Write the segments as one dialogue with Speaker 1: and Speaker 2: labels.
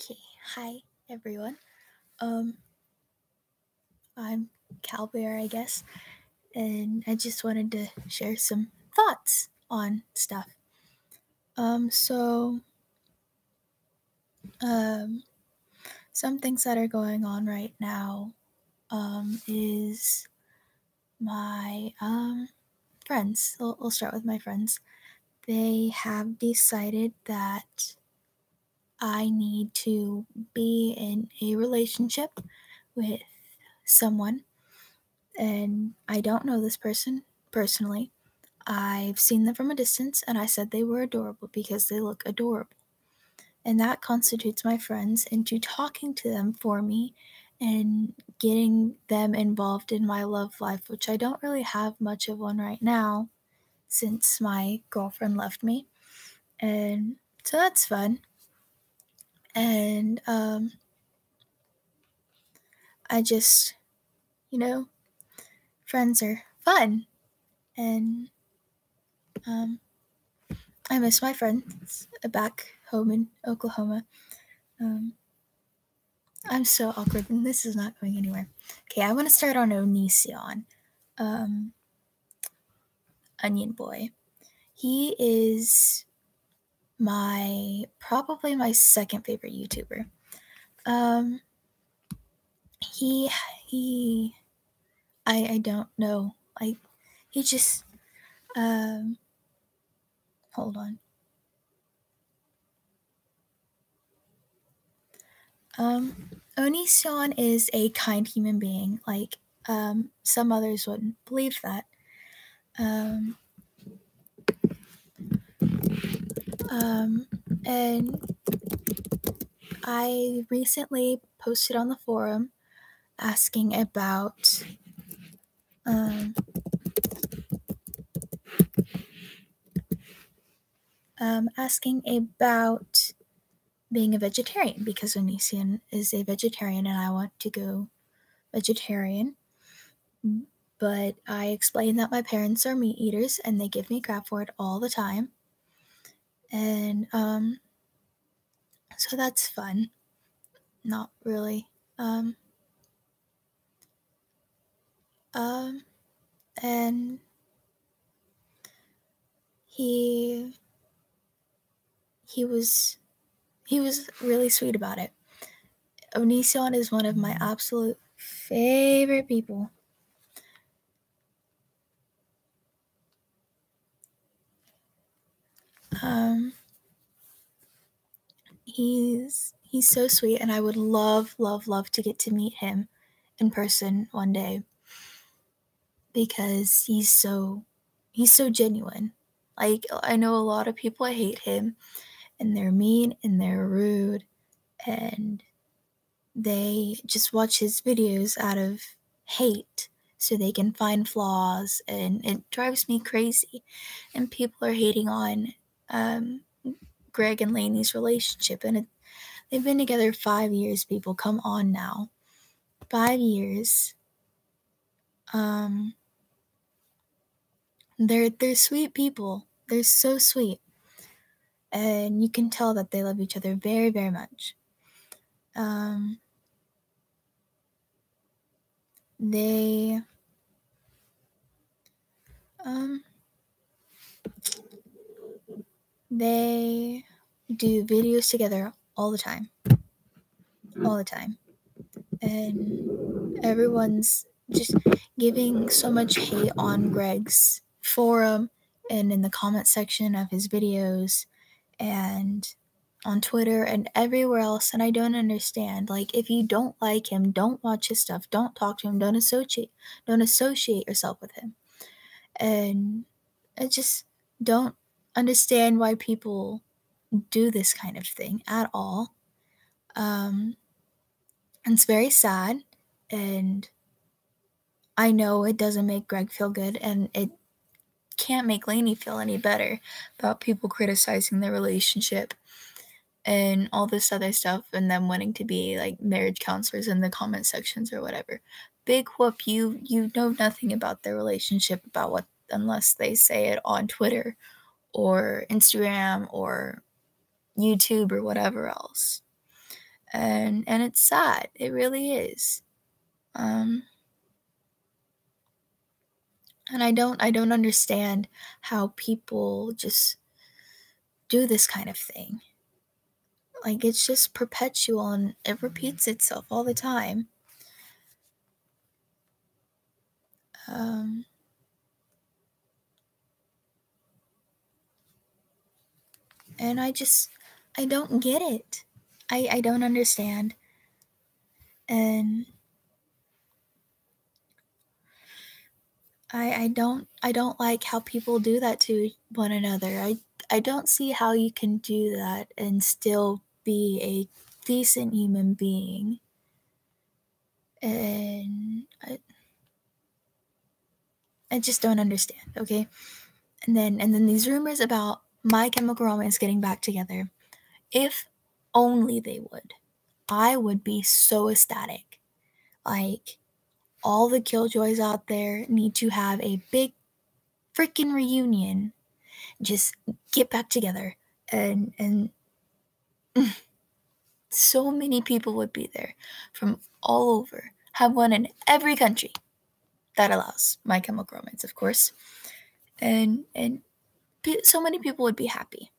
Speaker 1: Okay, hi everyone. I'm Calbear, I guess, and I just wanted to share some thoughts on stuff. So, um, some things that are going on right now, is my friends. We'll start with my friends. They have decided that I need to be in a relationship with someone, and I don't know this person personally. I've seen them from a distance, and I said they were adorable because they look adorable. And that constitutes my friends into talking to them for me and getting them involved in my love life, which I don't really have much of one right now since my girlfriend left me. And so that's fun. And I just, you know, friends are fun. And I miss my friends back home in Oklahoma. Um, I'm so awkward, and this is not going anywhere. Okay, I want to start on Onision, um, Onion Boy. He is probably my second favorite YouTuber. Um, he he, I don't know. He just hold on. Onision is a kind human being. Some others wouldn't believe that. Um, and I recently posted on the forum asking about um, being a vegetarian because Onision is a vegetarian and I want to go vegetarian. But I explained that my parents are meat eaters and they give me crap for it all the time. And so that's fun. Not really. Um, um, and he he was he was really sweet about it. Onision is one of my absolute favorite people. Um, he's so sweet, and I would love to get to meet him in person one day because he's so genuine. Like, I know a lot of people hate him, and they're mean and they're rude, and they just watch his videos out of hate so they can find flaws, and it drives me crazy. And people are hating on um, Greg and Lainey's relationship, and they've been together 5 years. People, come on now, 5 years. Um, they're sweet people. They're so sweet, and you can tell that they love each other very much. Um, they um they do videos together all the time, and everyone's just giving so much hate on Greg's forum and in the comment section of his videos and on Twitter and everywhere else, and I don't understand. Like, if you don't like him, don't watch his stuff, don't talk to him, don't associate yourself with him. And I just don't understand why people do this kind of thing at all. Um, it's very sad, and I know it doesn't make Greg feel good, and it can't make Lainey feel any better about people criticizing their relationship and all this other stuff, and them wanting to be like marriage counselors in the comment sections or whatever. Big whoop, you know nothing about their relationship, about what, unless they say it on Twitter or Instagram or YouTube or whatever else. and it's sad. It really is. And I don't understand how people just do this kind of thing. Like, it's just perpetual and it repeats itself all the time. And I don't get it. I don't understand. And I don't like how people do that to one another. I don't see how you can do that and still be a decent human being. And I just don't understand, okay? And then these rumors about My Chemical Romance getting back together. If only they would. I would be so ecstatic. Like, all the killjoys out there need to have a big freaking reunion. Just get back together. And so many people would be there from all over. Have one in every country that allows My Chemical Romance, of course. And so many people would be happy.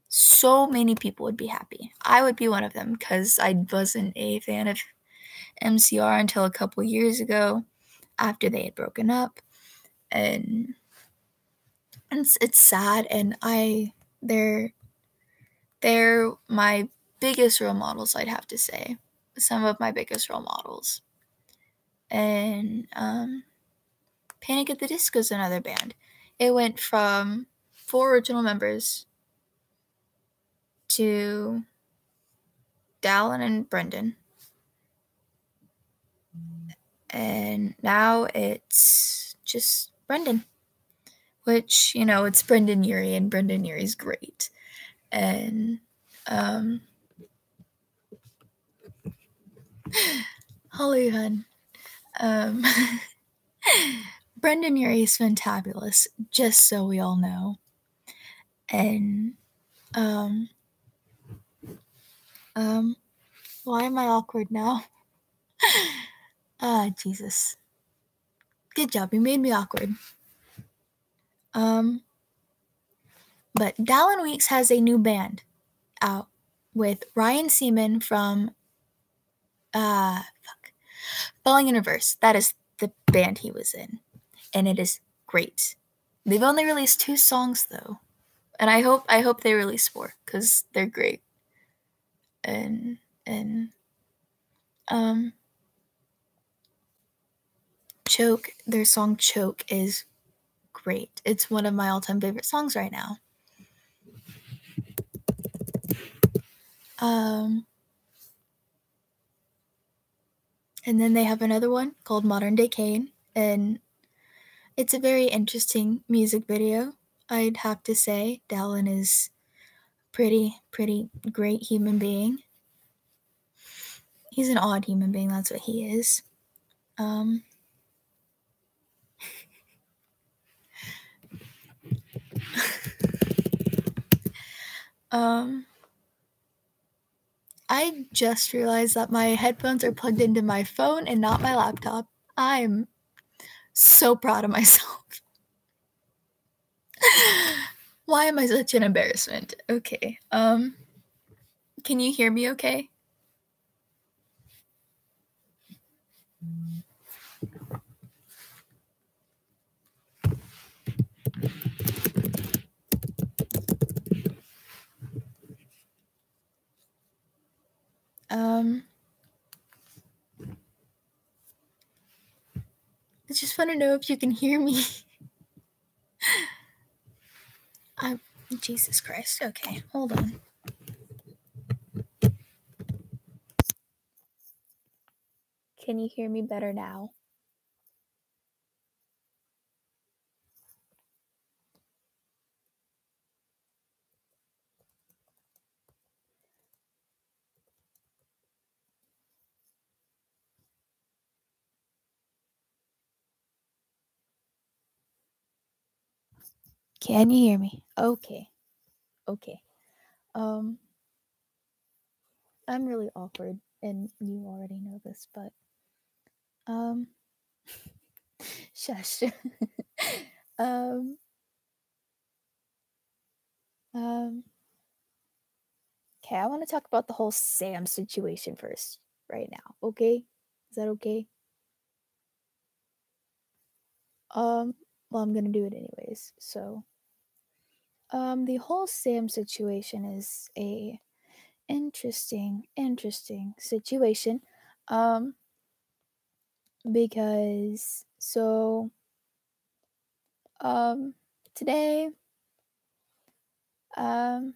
Speaker 1: So many people would be happy. I would be one of them because I wasn't a fan of MCR until a couple years ago after they had broken up. And it's sad, and they're my biggest role models, I'd have to say. Some of my biggest role models. And Panic at the Disco is another band. It went from 4 original members to Dallin and Brendan. And now it's just Brendan. Which, it's Brendan Urie, and Brendan Urie's great. And Holly Hun. Brendan Urie is fantabulous, just so we all know. And why am I awkward now? Jesus. Good job, you made me awkward. But Dallin Weeks has a new band out with Ryan Seaman from Falling in Reverse. That is the band he was in. And it is great. They've only released 2 songs though. And I hope they release more, because they're great. And Choke, their song Choke is great. It's one of my all-time favorite songs right now. And then they have another one called Modern Day Kane, and it's a very interesting music video, I'd have to say. Dallin is pretty great human being. He's an odd human being, that's what he is. I just realized that my headphones are plugged into my phone and not my laptop. I'm so proud of myself. Why am I such an embarrassment? Okay. Can you hear me okay? I just want to know if you can hear me. Jesus Christ. Okay, hold on. Can you hear me better now? Can you hear me? Okay. I'm really awkward, and you already know this, but um, shush. um, um. Okay, I want to talk about the whole Sam situation first, right now. Okay, is that okay? Um, well, I'm gonna do it anyways. So, the whole Sam situation is a interesting situation. Um, because um, today, um,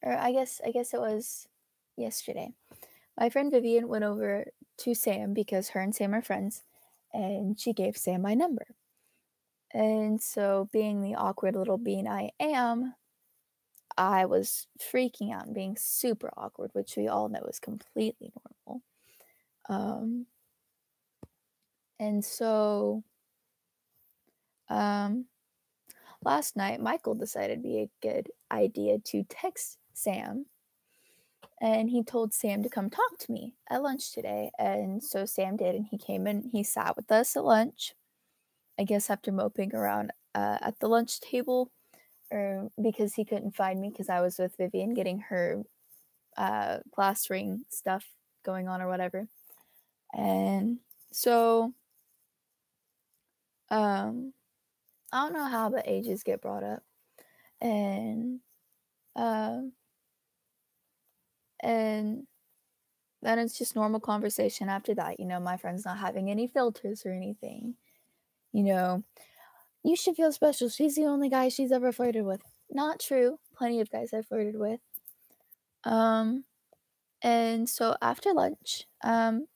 Speaker 1: or I guess it was yesterday. My friend Vivian went over to Sam because her and Sam are friends, and she gave Sam my number. And so, being the awkward little bean I am, I was freaking out and being super awkward, which we all know is completely normal. Um, and so, um, last night, Michael decided it'd be a good idea to text Sam, and he told Sam to come talk to me at lunch today. And so Sam did, and he came and he sat with us at lunch. I guess after moping around at the lunch table, or because he couldn't find me because I was with Vivian getting her class ring stuff going on or whatever. And so, um, I don't know how the ages get brought up, and um, and then it's just normal conversation after that. My friend's not having any filters or anything. You know, you should feel special. She's the only guy she's ever flirted with. Not true. Plenty of guys I've flirted with. Um, and so after lunch,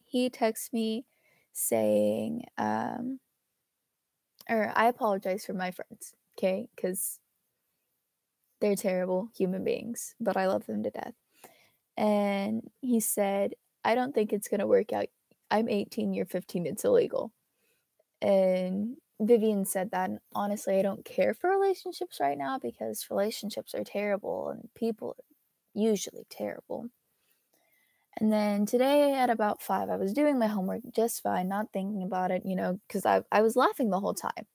Speaker 1: he texts me saying, or I apologize for my friends, okay? Because they're terrible human beings, but I love them to death. And he said, I don't think it's going to work out. I'm 18, you're 15, it's illegal. And Vivian said that. And honestly, I don't care for relationships right now because relationships are terrible and people are usually terrible. And then today at about 5, I was doing my homework just fine, not thinking about it, because I was laughing the whole time.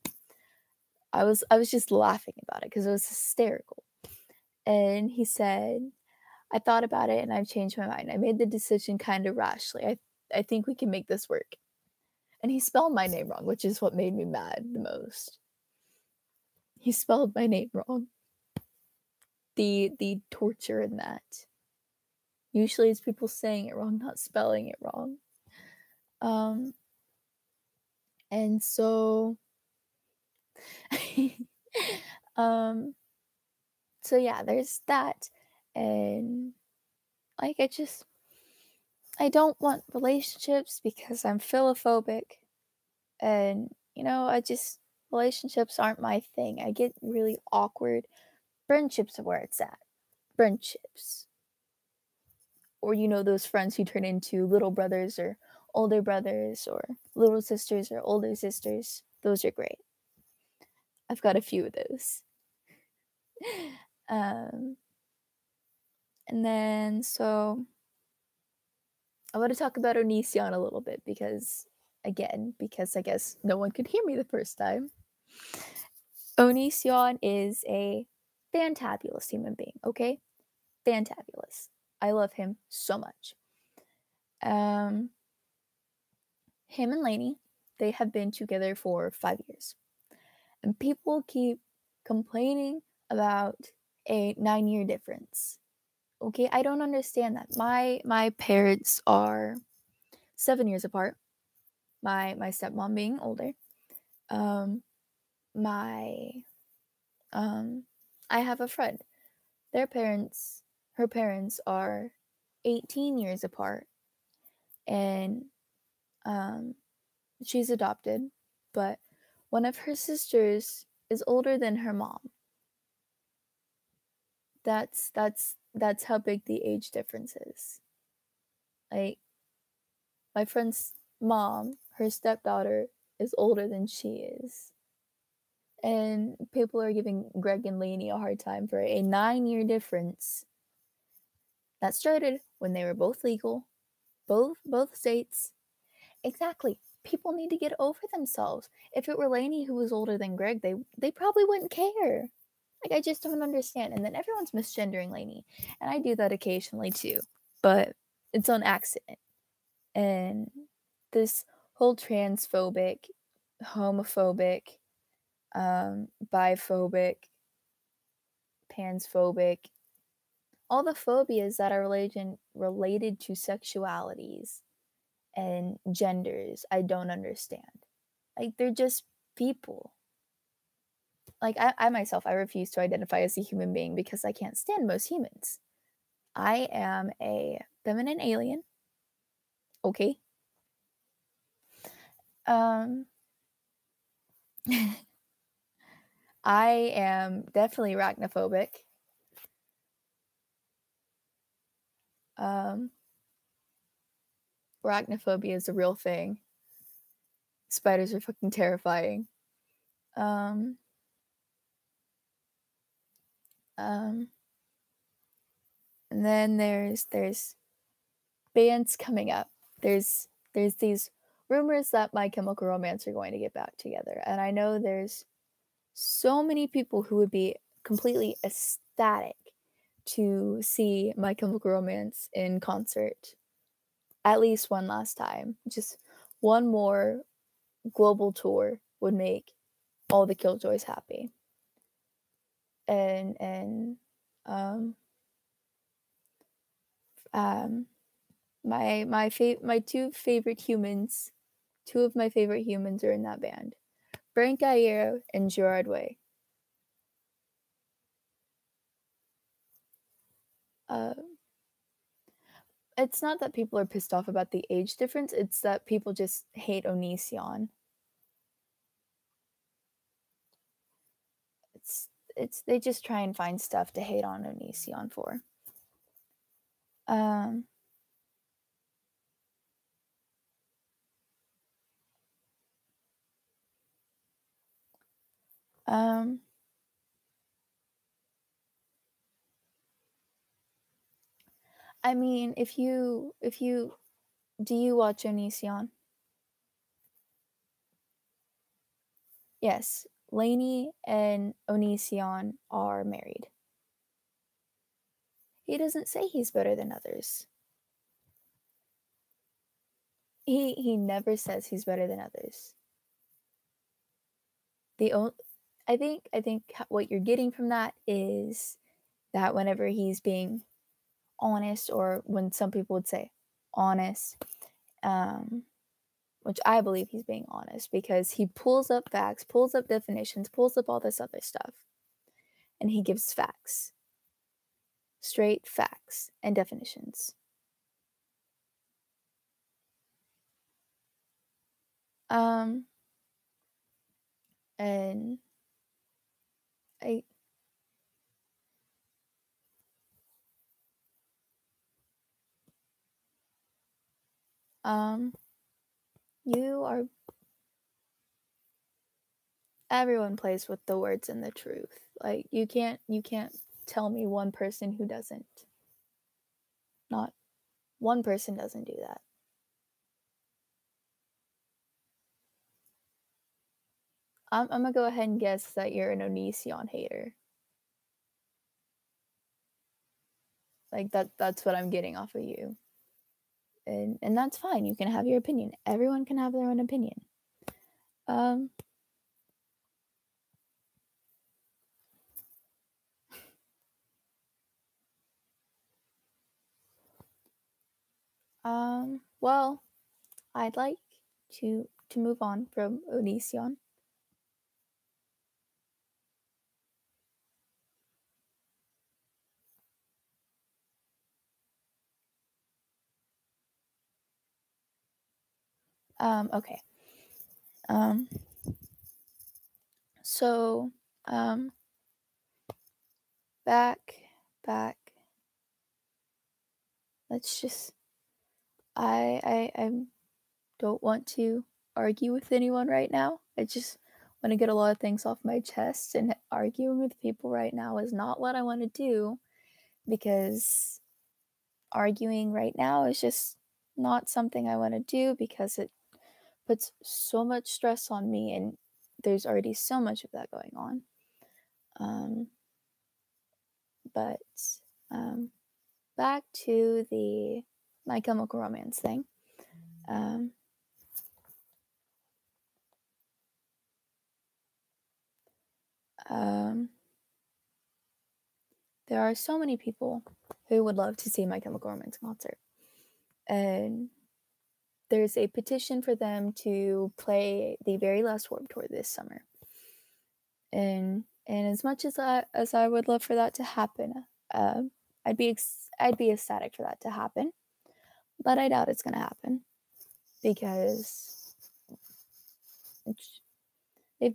Speaker 1: I was just laughing about it because it was hysterical. And he said, I thought about it and I've changed my mind. I made the decision kind of rashly. I think we can make this work. And he spelled my name wrong, which is what made me mad the most. He spelled my name wrong. The torture in that. Usually it's people saying it wrong, not spelling it wrong. And so um so yeah, there's that. And like I don't want relationships because I'm philophobic. And relationships aren't my thing. I get really awkward. Friendships are where it's at. Friendships. Or those friends who turn into little brothers or older brothers or little sisters or older sisters. Those are great. I've got a few of those. um and then so I want to talk about Onision a little bit because I guess no one could hear me the first time. Onision is a fantabulous human being, okay? Fantabulous. I love him so much. Um, him and Lainey, they have been together for 5 years. And people keep complaining about a 9-year difference. Okay, I don't understand that. My parents are 7 years apart. My stepmom being older. Um, my I have a friend. Her parents are 18 years apart, and she's adopted, but one of her sisters is older than her mom. That's how big the age difference is. Like, my friend's mom, her stepdaughter, is older than she is. And people are giving Greg and Lainey a hard time for a 9-year difference. That started when they were both legal, both states. Exactly. People need to get over themselves. If it were Lainey who was older than Greg, they probably wouldn't care. Like, I just don't understand. And then everyone's misgendering Lainey. And I do that occasionally too. But it's on accident. And this whole transphobic, homophobic, biphobic, pansphobic, all the phobias that are related to sexualities and genders, I don't understand. Like, they're just people. Like, I myself, I refuse to identify as a human being because I can't stand most humans. I am a feminine alien. Okay. I am definitely arachnophobic. Arachnophobia is a real thing. Spiders are fucking terrifying. And then there's bands coming up. There's these rumors that My Chemical Romance are going to get back together, and I know there's so many people who would be completely ecstatic to see My Chemical Romance in concert at least one last time. Just one more global tour would make all the Killjoys happy. And my two favorite humans, two of my favorite humans are in that band, Frank Iero and Gerard Way. It's not that people are pissed off about the age difference, it's that people just hate Onision. It's they just try and find stuff to hate on Onision for. I mean, if you do you watch Onision? Yes, Lainey and Onision are married. He doesn't say he's better than others. He never says he's better than others. I think what you're getting from that is that whenever he's being honest, or when some people would say honest, which I believe he's being honest, because he pulls up facts, pulls up definitions, pulls up all this other stuff, and he gives facts, straight facts and definitions. And I you are everyone plays with the words and the truth. Like, you can't tell me one person who doesn't. Not one person doesn't do that. I'm gonna go ahead and guess that you're an Onision hater. Like, that's what I'm getting off of you. And that's fine. You can have your opinion. Everyone can have their own opinion. Well, I'd like to move on from Onision. Okay. So, back. Let's just. I don't want to argue with anyone right now. I just want to get a lot of things off my chest, and arguing with people right now is not what I want to do, because arguing right now is just not something I want to do because it puts so much stress on me, and there's already so much of that going on. But back to the My Chemical Romance thing. There are so many people who would love to see My Chemical Romance concert, and there's a petition for them to play the very last Warped Tour this summer. And as much as I would love for that to happen, I'd be ecstatic for that to happen, but I doubt it's gonna happen because they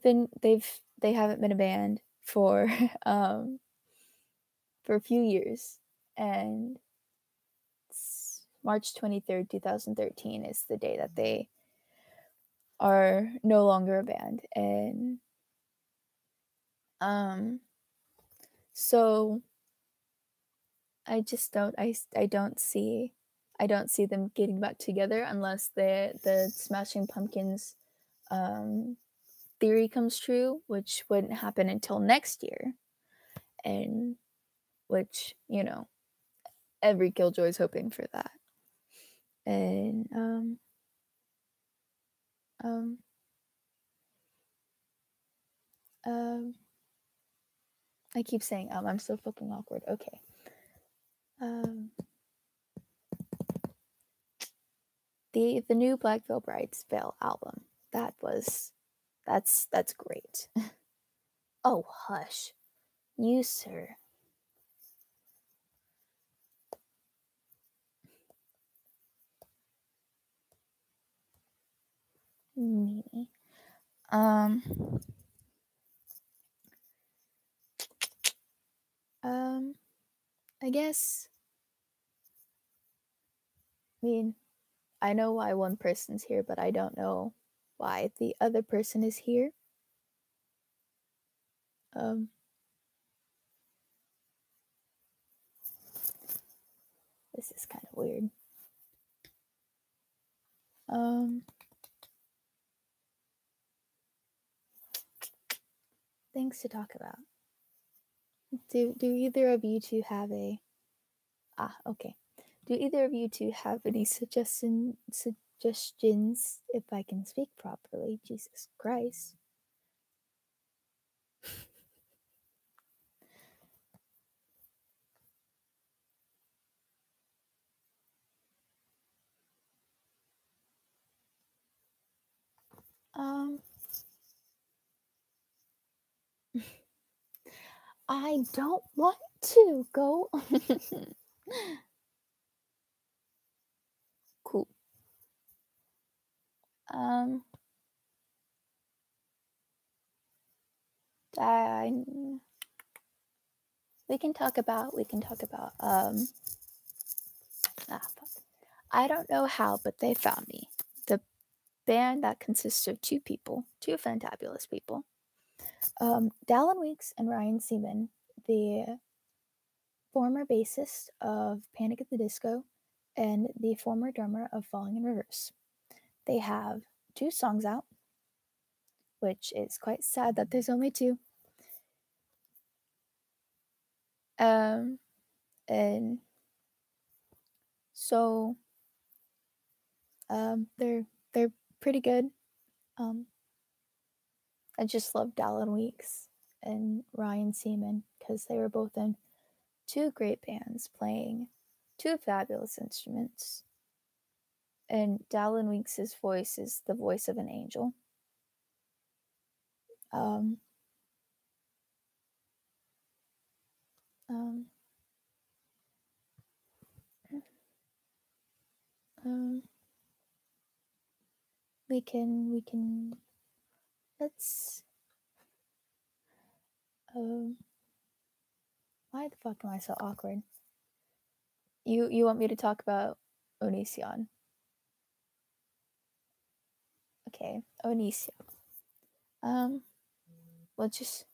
Speaker 1: haven't been a band for for a few years, and March 23rd, 2013 is the day that they are no longer a band. And so I just don't them getting back together unless the Smashing Pumpkins theory comes true, which wouldn't happen until next year, and which, you know, every Killjoy is hoping for that. And I keep saying I'm so fucking awkward. Okay. The new Black Veil Brides Veil album. That's great. Oh, hush. You, sir. Mimi. I guess, I mean, I know why one person's here, but I don't know why the other person is here. This is kind of weird. Things to talk about. Do either of you two have a okay. Do either of you two have any suggestions, if I can speak properly? Jesus Christ. I don't want to go. Cool. We can talk about I don't know how, but they found me. The band that consists of two fantabulous people. Dallin Weeks and Ryan Seaman, the former bassist of Panic at the Disco and the former drummer of Falling in Reverse. They have 2 songs out, which is quite sad that there's only 2. And so they're pretty good. I just love Dallin Weeks and Ryan Seaman because they were both in 2 great bands playing 2 fabulous instruments. And Dallin Weeks' voice is the voice of an angel. We can let's why the fuck am I so awkward? You want me to talk about Onision? Okay, Onision. We'll just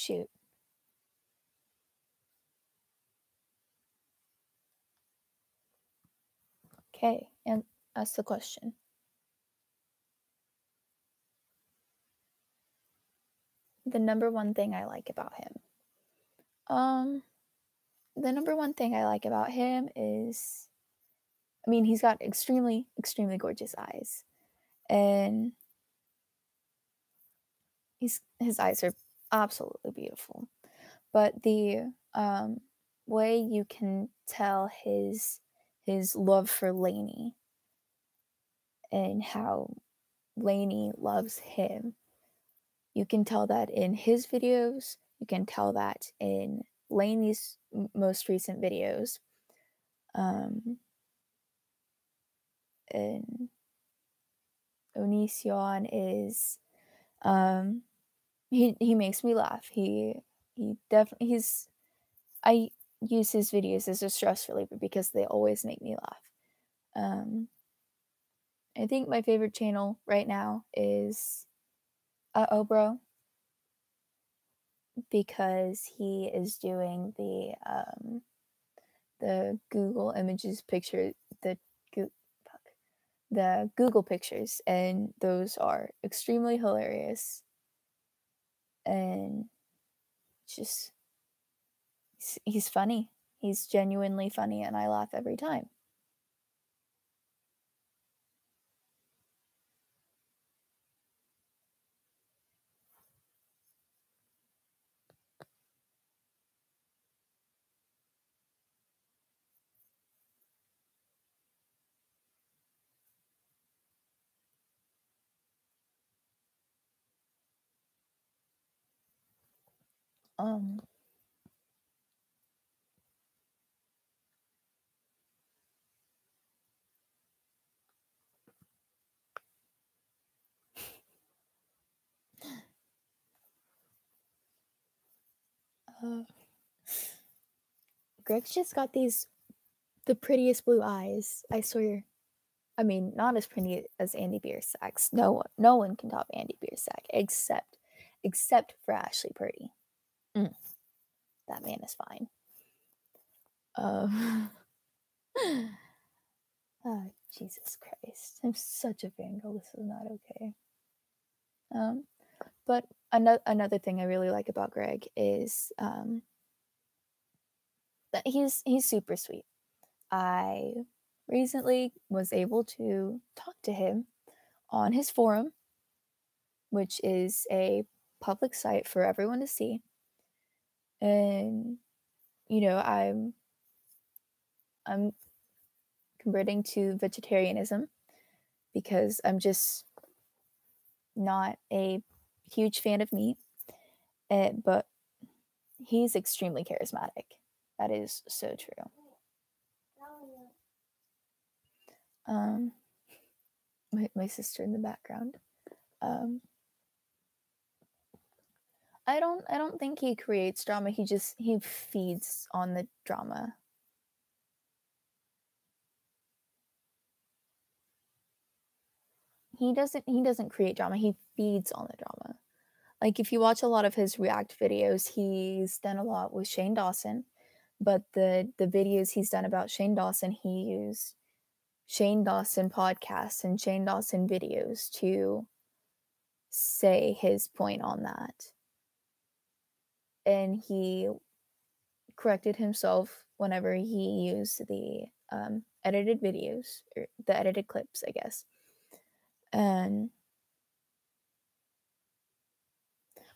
Speaker 1: Shoot. Okay, and ask the question. The number one thing I like about him. The number one thing I like about him is, I mean, he's got extremely, extremely gorgeous eyes. And his eyes are absolutely beautiful. But the way you can tell his love for Lainey and how Lainey loves him, you can tell that in his videos. You can tell that in Lainey's most recent videos. And Onision is he makes me laugh. He definitely I use his videos as a stress reliever because they always make me laugh. I think my favorite channel right now is Obro, because he is doing the Google Images picture, the Google pictures, and those are extremely hilarious. And just he's funny. He's genuinely funny, and I laugh every time. Um, Greg's just got the prettiest blue eyes. I swear. I mean, not as pretty as Andy Biersack's. No one can top Andy Biersack except for Ashley Purdy. That man is fine. Oh, Jesus Christ. I'm such a fangirl. This is not okay. But another thing I really like about Greg is that he's super sweet. I recently was able to talk to him on his forum, which is a public site for everyone to see. And I'm converting to vegetarianism because I'm just not a huge fan of meat. But he's extremely charismatic. That is so true. My sister in the background. I don't think he creates drama. He feeds on the drama. He doesn't create drama. He feeds on the drama. Like, if you watch a lot of his React videos, he's done a lot with Shane Dawson, but the videos he's done about Shane Dawson, he used Shane Dawson podcasts and Shane Dawson videos to say his point on that. And he corrected himself whenever he used the edited videos, or the edited clips, I guess.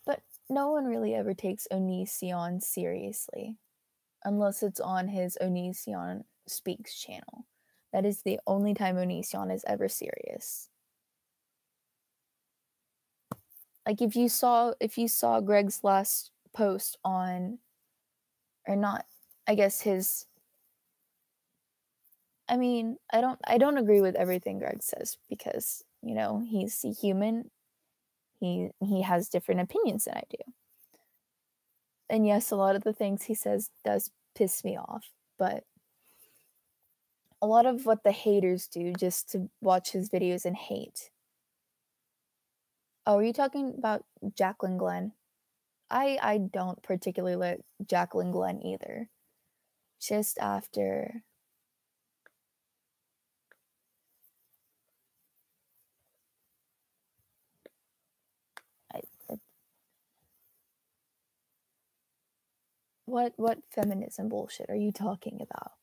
Speaker 1: But no one really ever takes Onision seriously, unless it's on his Onision Speaks channel. That is the only time Onision is ever serious. Like, if you saw Greg's last post on, or not, I guess his, I mean, I don't agree with everything Greg says because, he's a human. He has different opinions than I do. And yes, a lot of the things he says does piss me off, but a lot of what the haters do just to watch his videos and hate. Oh, are you talking about Jacqueline Glenn? I don't particularly like Jacqueline Glenn either. Just after what feminism bullshit are you talking about?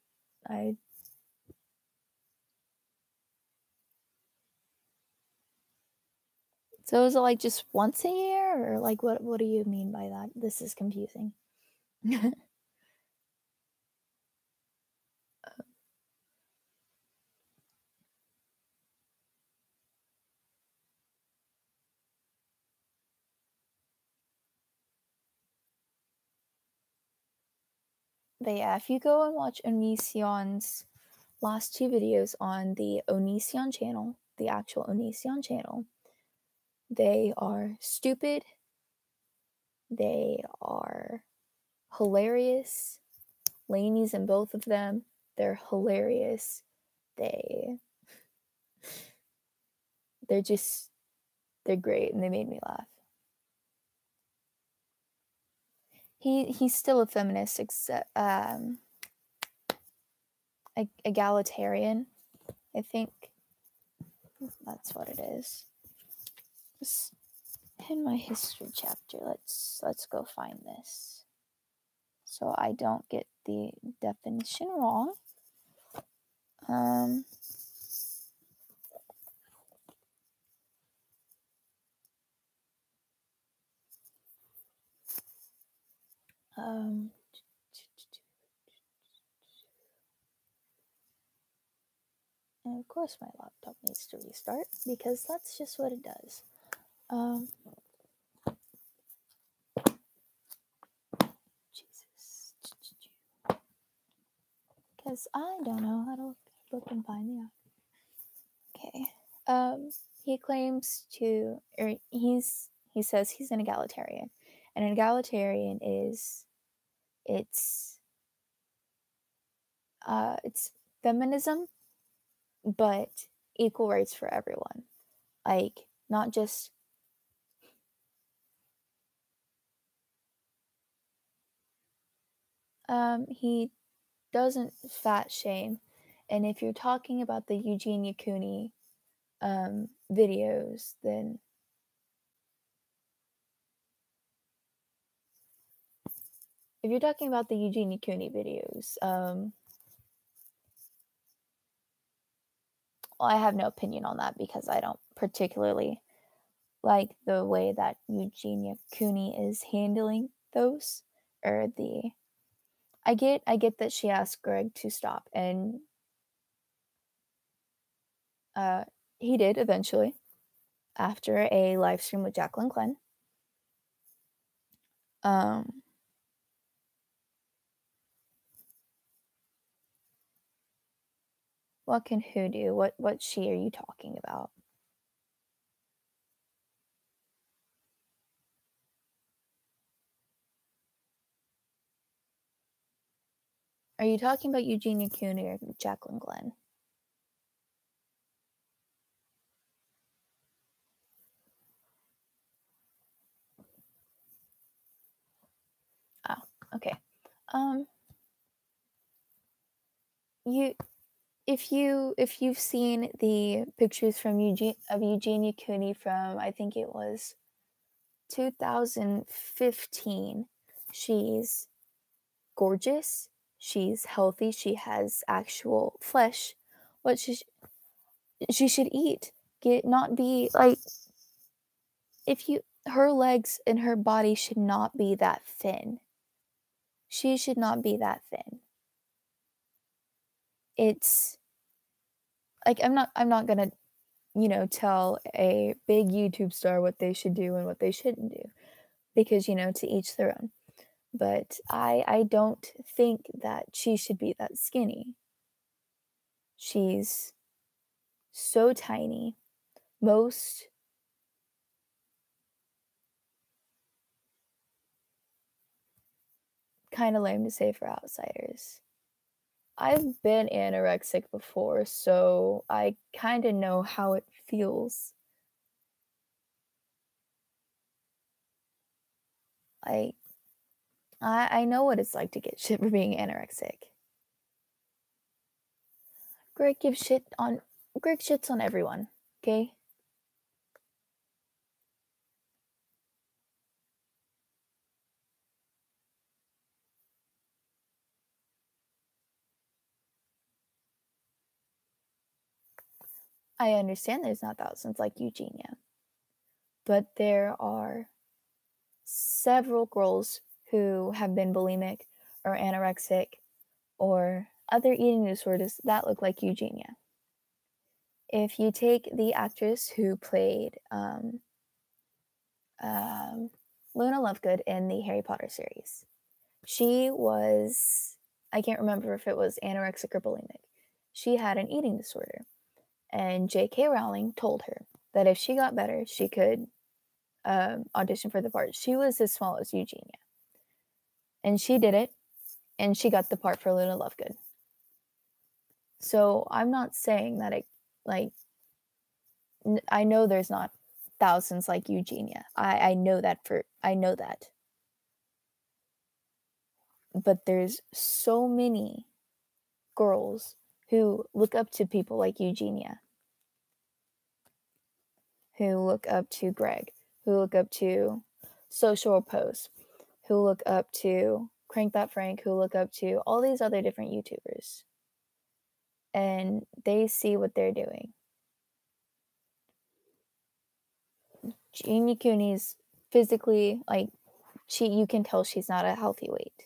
Speaker 1: So is it like just once a year, or like what do you mean by that? This is confusing. But yeah, if you go and watch Onision's last 2 videos on the Onision channel, the actual Onision channel, they are stupid. They are hilarious. Laney's in both of them. They're hilarious. They're great, and they made me laugh. He's still a feminist, except egalitarian. I think that's what it is. In my history chapter, let's go find this, so I don't get the definition wrong. And of course my laptop needs to restart, because that's just what it does. Jesus. Because I don't know how to look and find the app. Okay. He claims to, or he says he's an egalitarian. And an egalitarian is, it's feminism, but equal rights for everyone. Like, not just he doesn't fat shame. And if you're talking about the Eugenia Cooney videos, then if you're talking about the Eugenia Cooney videos, well, I have no opinion on that, because I don't particularly like the way that Eugenia Cooney is handling those, or the I get that she asked Greg to stop, and he did eventually, after a live stream with Jacqueline Glenn. What can who do? What she are you talking about? Are you talking about Eugenia Cooney or Jacqueline Glenn? Oh, okay. If you've seen the pictures from Eugenia Cooney from, I think it was 2015, she's gorgeous, she's healthy, she has actual flesh. What she should eat, not be like, her legs and her body should not be that thin. She should not be that thin. It's like, I'm not gonna, tell a big YouTube star what they should do and what they shouldn't do, because, to each their own. But I don't think that she should be that skinny. She's so tiny. Most kind of lame to say for outsiders. I've been anorexic before, so I kind of know how it feels. Like, I know what it's like to get shit for being anorexic. Greg shits on everyone, okay? I understand there's not thousands like Eugenia, but there are several girls who have been bulimic or anorexic or other eating disorders that look like Eugenia. If you take the actress who played Luna Lovegood in the Harry Potter series, she was, I can't remember if it was anorexic or bulimic. She had an eating disorder. And J.K. Rowling told her that if she got better, she could audition for the part. She was as small as Eugenia. And she did it, and she got the part for Luna Lovegood. So I'm not saying that I know there's not thousands like Eugenia. I know that. But there's so many girls who look up to people like Eugenia, who look up to Greg, who look up to Social Repose, who look up to Crank That Frank, who look up to all these other different YouTubers. And they see what they're doing. Jamie Cooney's physically, like, you can tell she's not a healthy weight.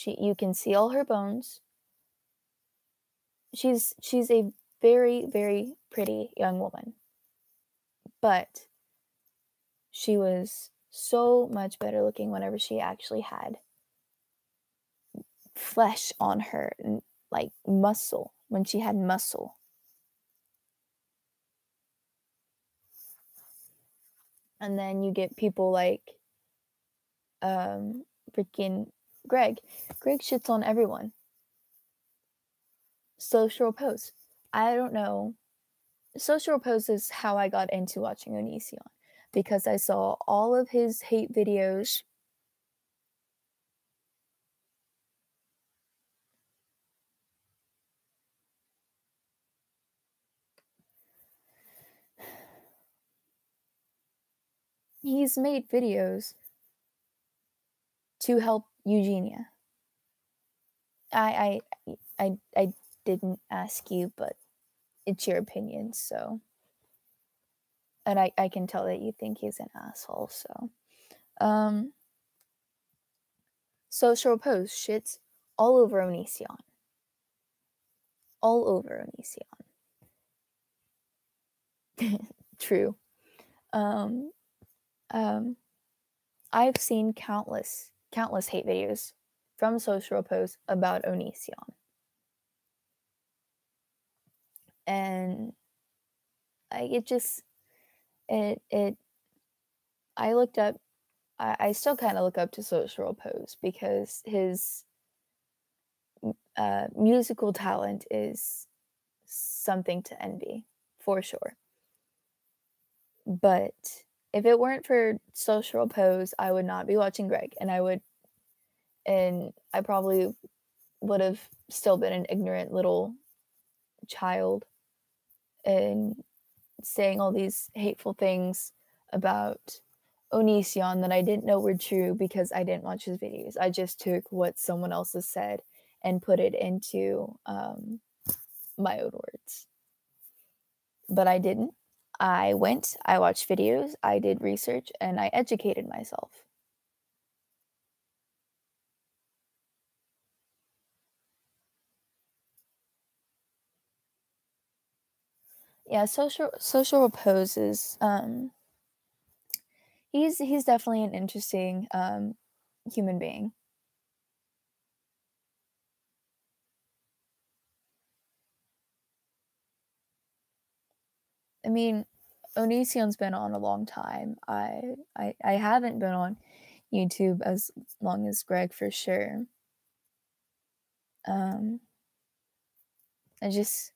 Speaker 1: You can see all her bones. She's a very, very pretty young woman. But she was so much better looking whenever she actually had flesh on her and like muscle, when she had muscle. And then you get people like freaking Greg. Greg shits on everyone. Social Repose. I don't know. Social Repose is how I got into watching Onision, because I saw all of his hate videos. He's made videos to help Eugenia. I didn't ask you, but it's your opinion, so. And I can tell that you think he's an asshole, so. Social Repose shits all over Onision. All over Onision. True. I've seen countless hate videos from Social Repose about Onision. And I looked up, I still kind of look up to Social Repose because his musical talent is something to envy, for sure. But if it weren't for Social Repose, I would not be watching Greg, and I probably would have still been an ignorant little child and saying all these hateful things about Onision that I didn't know were true because I didn't watch his videos. I just took what someone else has said and put it into my own words. But I didn't. I watched videos, I did research, and I educated myself. Yeah, Social Repose is he's definitely an interesting human being. I mean, Onision's been on a long time. I haven't been on YouTube as long as Greg, for sure. I just,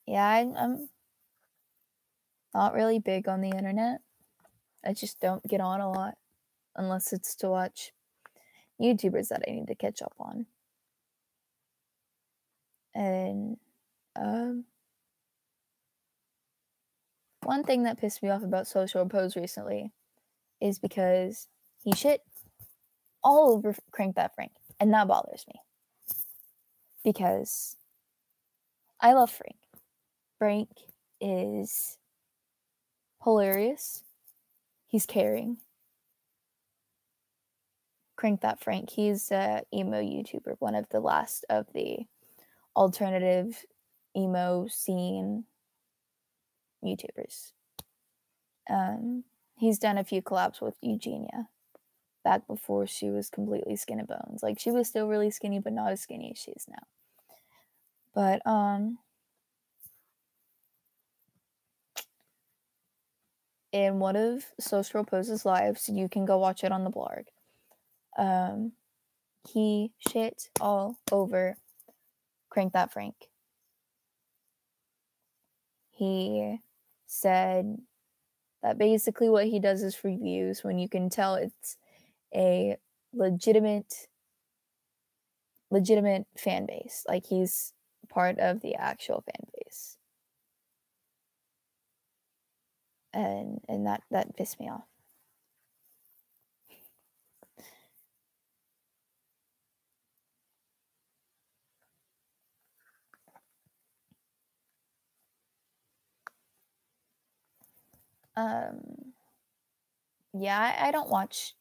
Speaker 1: yeah, I'm not really big on the internet. I just don't get on a lot unless it's to watch YouTubers that I need to catch up on. And one thing that pissed me off about Social Pose recently is because he shit all over Crank That Frank, and that bothers me because I love Frank. Frank is hilarious. He's caring. Crank That Frank, he's a emo YouTuber, one of the last of the alternative emo scene YouTubers. He's done a few collabs with Eugenia back before she was completely skin and bones. Like, she was still really skinny, but not as skinny as she is now. But in one of Social Pose's lives, you can go watch it on the blog. He shit all over Crank That Frank. He said that basically what he does is for views, when you can tell it's a legitimate fan base. Like, he's part of the actual fan base. And that pissed me off. Yeah, I don't watch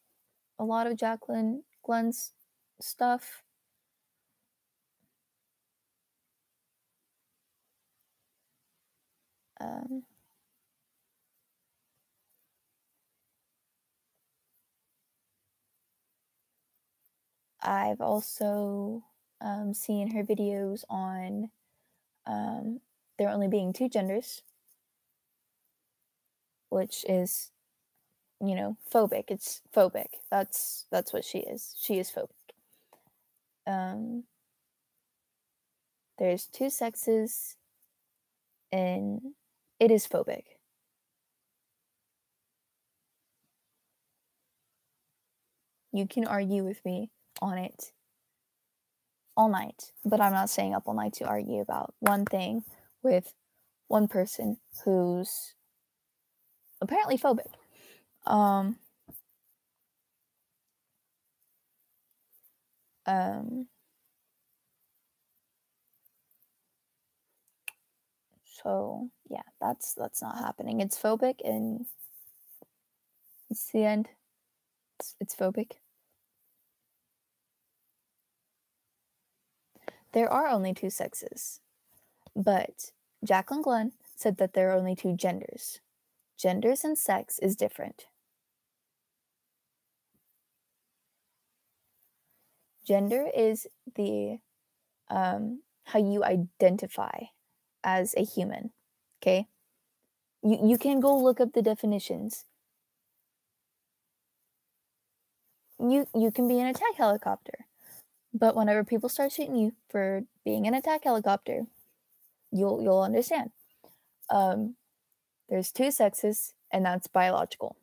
Speaker 1: a lot of Jacqueline Glenn's stuff. I've also seen her videos on there only being two genders, which is, you know, phobic. It's phobic. That's what she is. She is phobic. There's two sexes, and it is phobic. You can argue with me on it all night, but I'm not staying up all night to argue about one thing with one person who's apparently phobic. So yeah, that's not happening. It's phobic, and it's the end. It's phobic. There are only two sexes, but Jacqueline Glenn said that there are only two genders. Genders and sex is different. Gender is the how you identify as a human. Okay, you can go look up the definitions. You can be an attack helicopter, but whenever people start shooting you for being an attack helicopter, you'll understand. There's two sexes, and that's biological.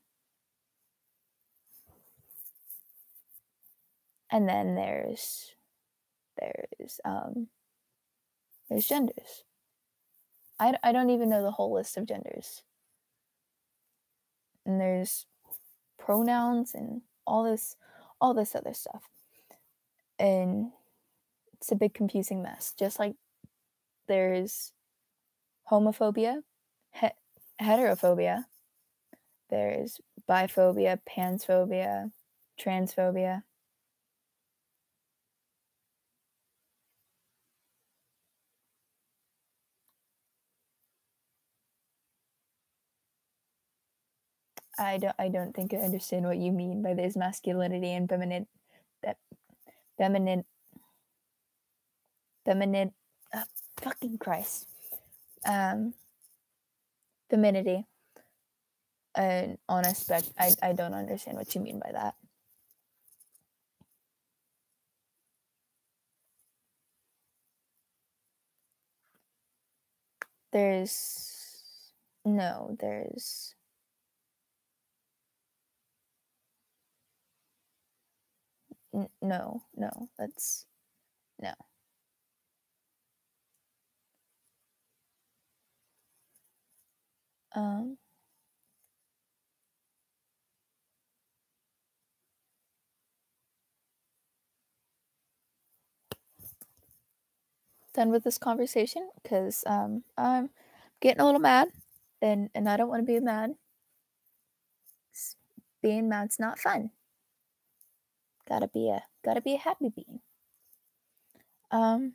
Speaker 1: And then there's genders. I don't even know the whole list of genders. And there's pronouns and all this other stuff. And it's a big confusing mess. Just like there's homophobia, heterophobia, there's biphobia, pansphobia, transphobia. I don't think I understand what you mean by this masculinity and feminine fucking Christ. Femininity. And on a spec, I don't understand what you mean by that. There's No, that's no. Um, done with this conversation because I'm getting a little mad, and I don't want to be mad. Being mad's not fun. Gotta be a happy being. Um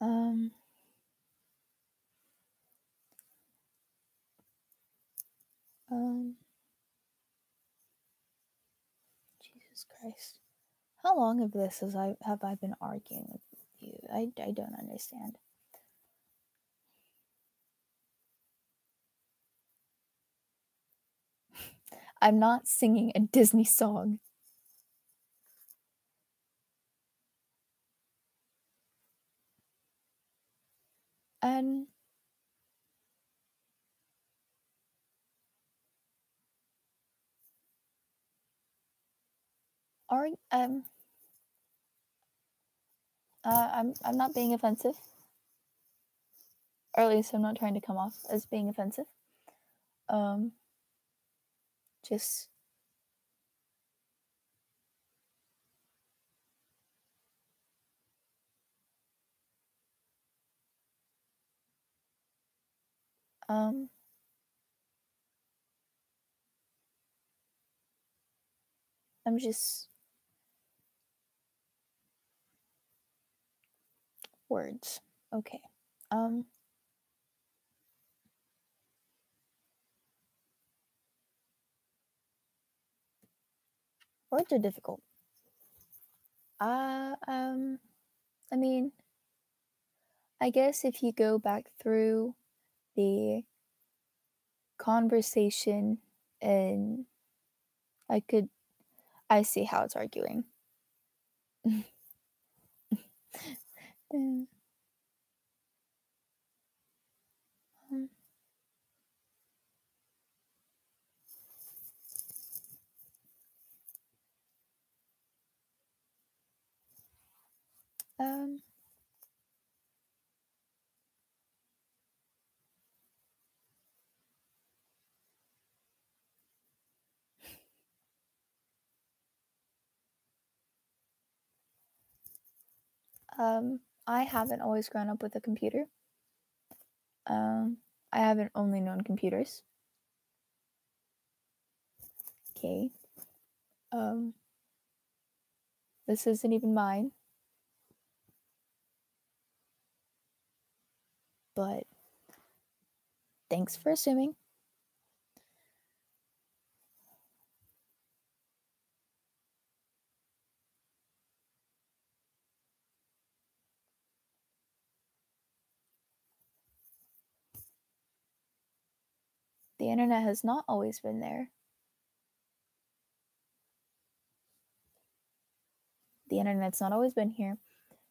Speaker 1: um um Jesus Christ. How long of this have I been arguing with you? I don't understand. I'm not singing a Disney song. And are I'm not being offensive. Or at least I'm not trying to come off as being offensive. Um just um I'm just words. Okay. Um Words are difficult. Uh um I mean, I guess if you go back through the conversation, and I see how it's arguing. um, um, I haven't always grown up with a computer. Um, I haven't only known computers. Okay. Um, this isn't even mine, but thanks for assuming. The internet has not always been there. The internet's not always been here.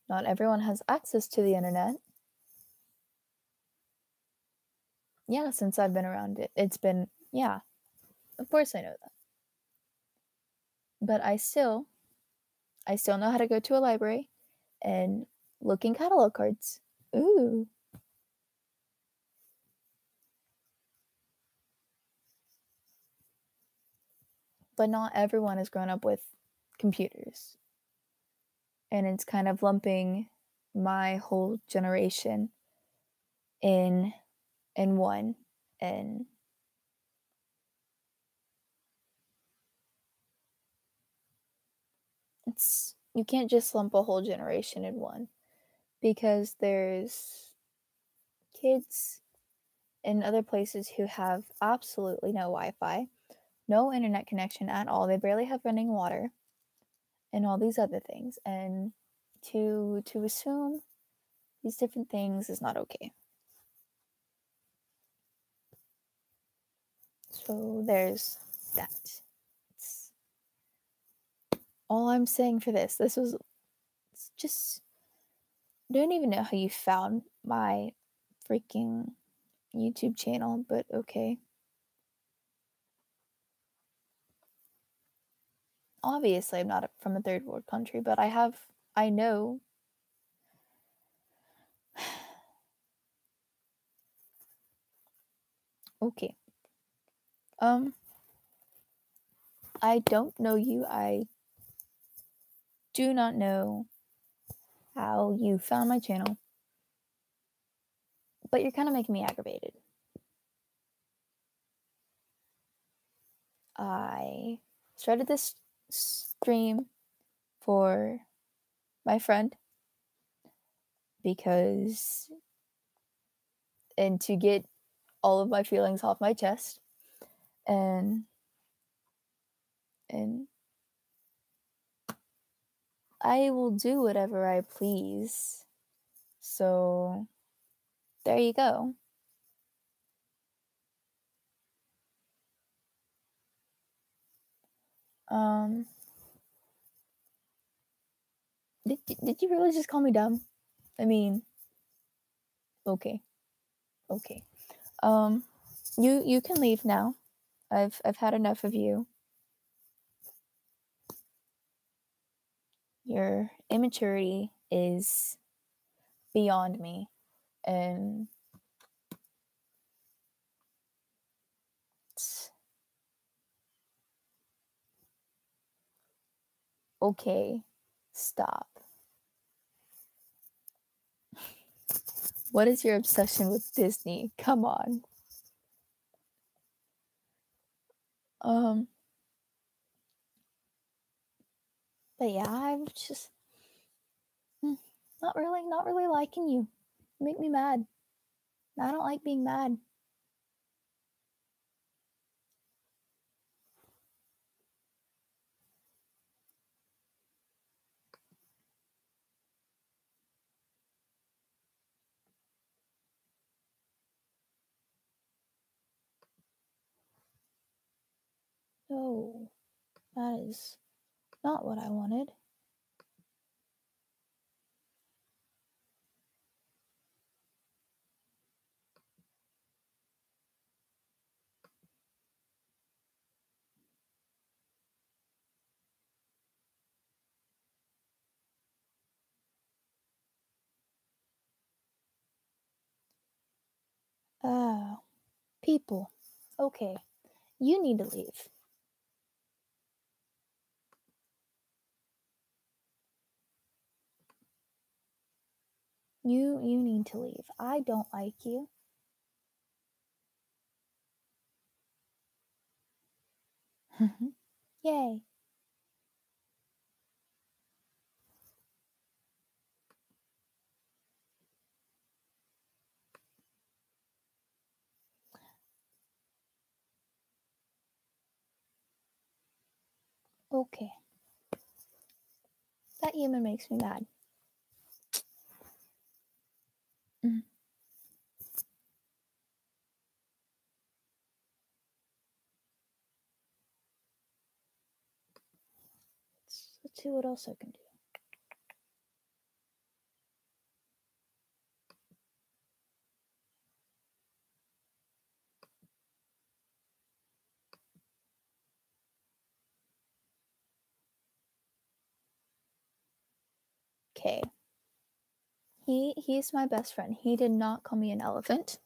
Speaker 1: Not everyone has access to the internet. Yeah, since I've been around it, it's been, yeah, of course I know that. But I still know how to go to a library and look in catalog cards. Ooh. But not everyone has grown up with computers. And it's kind of lumping my whole generation in one, and it's you can't just lump a whole generation in one, because there's kids in other places who have absolutely no Wi-Fi, no internet connection at all. They barely have running water and all these other things. And to assume these different things is not okay. So there's that. It's all I'm saying for this. This was just, I don't even know how you found my freaking YouTube channel, but okay. obviously I'm not from a third world country, but I know okay. I don't know you. I do not know how you found my channel, but you're kind of making me aggravated. I started this stream for my friend and to get all of my feelings off my chest, and I will do whatever I please. So there you go. Did you really just call me dumb? I mean, okay. You can leave now. I've had enough of you. Your immaturity is beyond me, and okay, stop. What is your obsession with Disney? Come on. But yeah, I'm just not really liking you. You make me mad. I don't like being mad. No, that is not what I wanted. People. Okay, you need to leave. You need to leave. I don't like you. Yay. Okay. That human makes me mad. Mm. Let's see what else I can do. Okay. He's my best friend. He did not call me an elephant.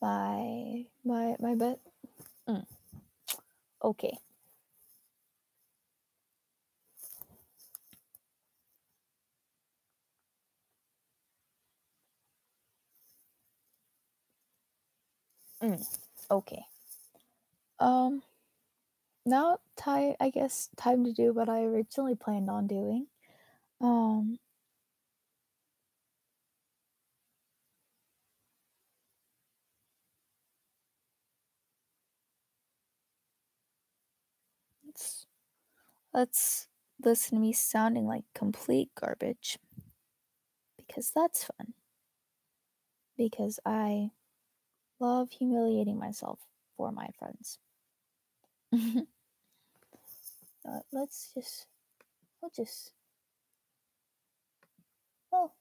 Speaker 1: My bet. Okay. Okay. Now I guess time to do what I originally planned on doing. Let's listen to me sounding like complete garbage, because that's fun. Because I love humiliating myself for my friends. We'll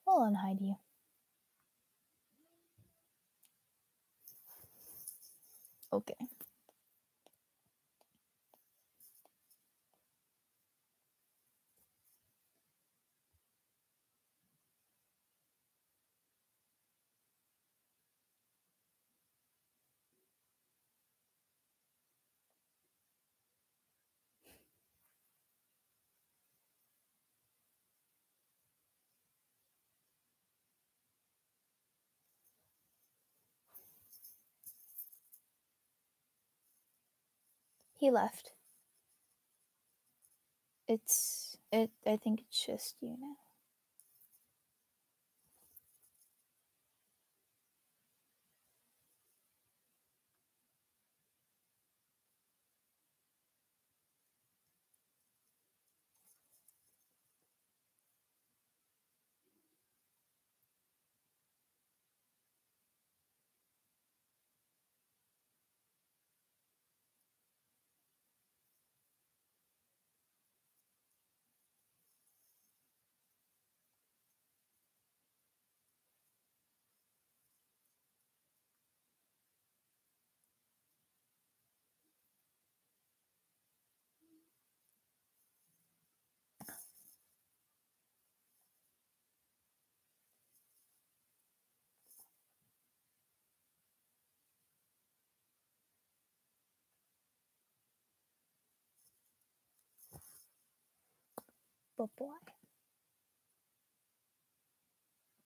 Speaker 1: unhide you. Okay. He left. I think it's just you now. But boy.